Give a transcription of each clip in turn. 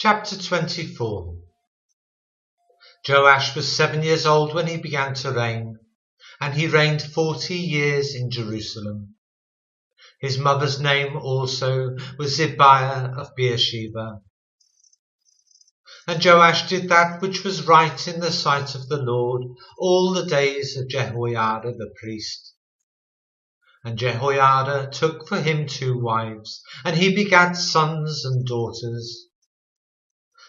Chapter 24. Joash was 7 years old when he began to reign, and he reigned 40 years in Jerusalem. His mother's name also was Zibiah of Beersheba. And Joash did that which was right in the sight of the Lord all the days of Jehoiada the priest. And Jehoiada took for him 2 wives, and he begat sons and daughters.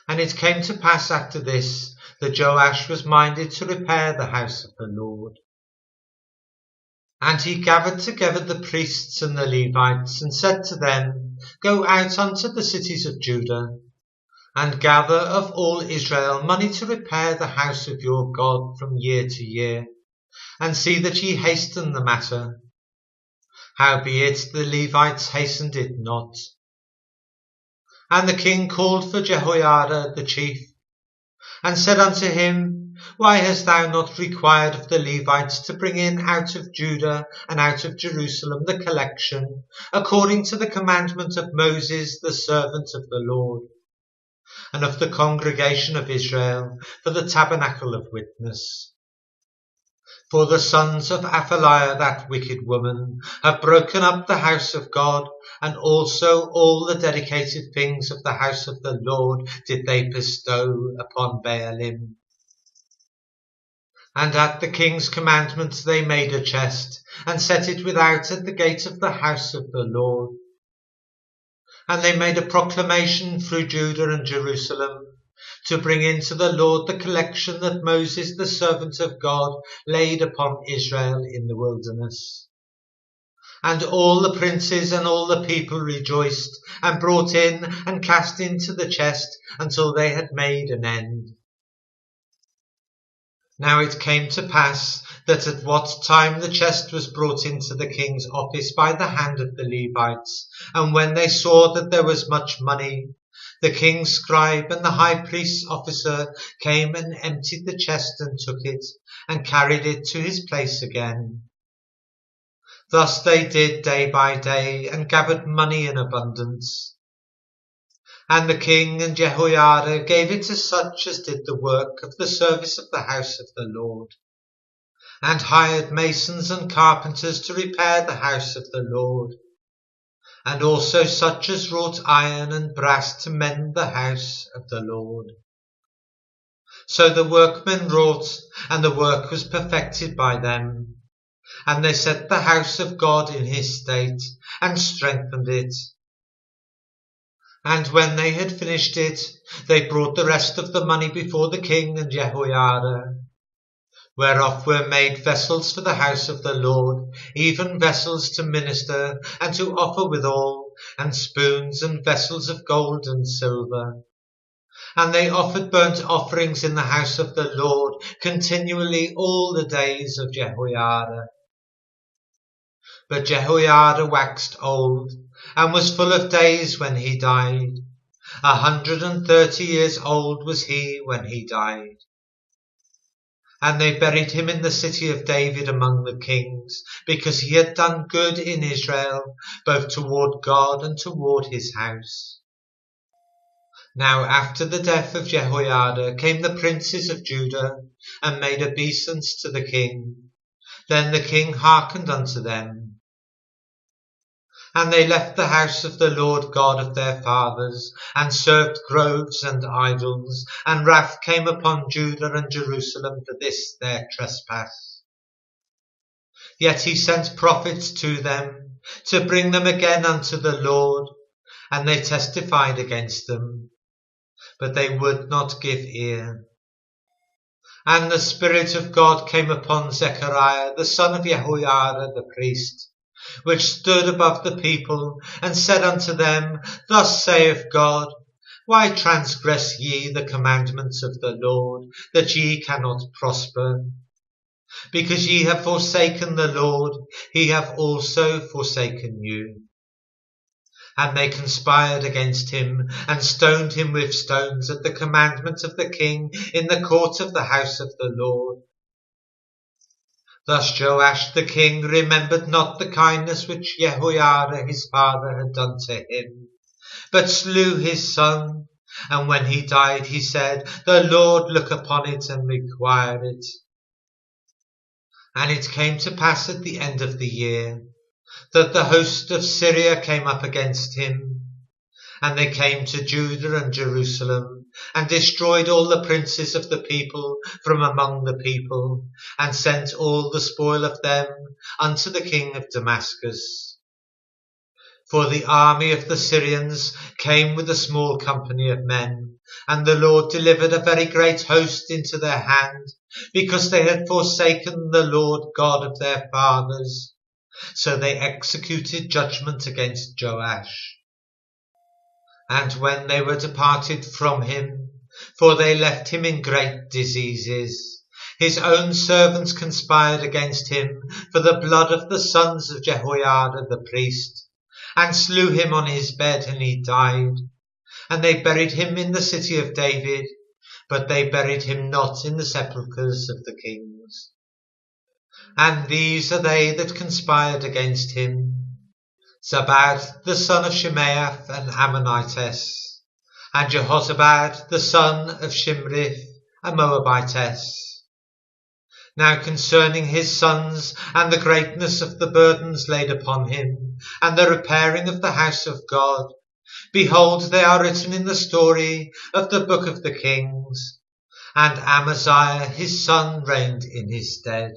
And it came to pass after this that Joash was minded to repair the house of the Lord. And he gathered together the priests and the Levites, and said to them, Go out unto the cities of Judah, and gather of all Israel money to repair the house of your God from year to year, and see that ye hasten the matter. Howbeit the Levites hastened it not. And the king called for Jehoiada the chief, and said unto him, Why hast thou not required of the Levites to bring in out of Judah and out of Jerusalem the collection, according to the commandment of Moses the servant of the Lord, and of the congregation of Israel for the tabernacle of witness? For the sons of Athaliah, that wicked woman, have broken up the house of God, and also all the dedicated things of the house of the Lord did they bestow upon Baalim. And at the king's commandment they made a chest, and set it without at the gate of the house of the Lord. And they made a proclamation through Judah and Jerusalem, to bring into the Lord the collection that Moses the servant of God laid upon Israel in the wilderness. And all the princes and all the people rejoiced, and brought in and cast into the chest until they had made an end. Now it came to pass that at what time the chest was brought into the king's office by the hand of the Levites, and when they saw that there was much money, the king's scribe and the high priest's officer came and emptied the chest and took it, and carried it to his place again. Thus they did day by day, and gathered money in abundance. And the king and Jehoiada gave it to such as did the work of the service of the house of the Lord, and hired masons and carpenters to repair the house of the Lord, and also such as wrought iron and brass to mend the house of the Lord. So the workmen wrought, and the work was perfected by them, and they set the house of God in his state, and strengthened it. And when they had finished it, they brought the rest of the money before the king and Jehoiada, whereof were made vessels for the house of the Lord, even vessels to minister and to offer withal, and spoons and vessels of gold and silver. And they offered burnt offerings in the house of the Lord continually all the days of Jehoiada. But Jehoiada waxed old, and was full of days when he died. 130 years old was he when he died. And they buried him in the city of David among the kings, because he had done good in Israel, both toward God and toward his house. Now after the death of Jehoiada came the princes of Judah, and made obeisance to the king. Then the king hearkened unto them. And they left the house of the Lord God of their fathers, and served groves and idols, and wrath came upon Judah and Jerusalem for this their trespass. Yet he sent prophets to them, to bring them again unto the Lord, and they testified against them, but they would not give ear. And the Spirit of God came upon Zechariah, the son of Jehoiada the priest, which stood above the people, and said unto them, Thus saith God, Why transgress ye the commandments of the Lord, that ye cannot prosper? Because ye have forsaken the Lord, he hath also forsaken you. And they conspired against him, and stoned him with stones at the commandment of the king in the court of the house of the Lord. Thus Joash the king remembered not the kindness which Jehoiada his father had done to him, but slew his son, And when he died, he said, "The Lord look upon it and require it." And it came to pass at the end of the year that the host of Syria came up against him. And they came to Judah and Jerusalem, and destroyed all the princes of the people from among the people, and sent all the spoil of them unto the king of Damascus. For the army of the Syrians came with a small company of men, and the Lord delivered a very great host into their hand, because they had forsaken the Lord God of their fathers. So they executed judgment against Joash. And when they were departed from him, for they left him in great diseases, his own servants conspired against him for the blood of the sons of Jehoiada the priest, and slew him on his bed, and he died. And they buried him in the city of David, but they buried him not in the sepulchres of the kings. And these are they that conspired against him: Zabad the son of Shimeath an Ammonitess, and Jehozabad the son of Shimrith a Moabitess. Now concerning his sons, and the greatness of the burdens laid upon him, and the repairing of the house of God, behold, they are written in the story of the book of the Kings. And Amaziah his son reigned in his stead.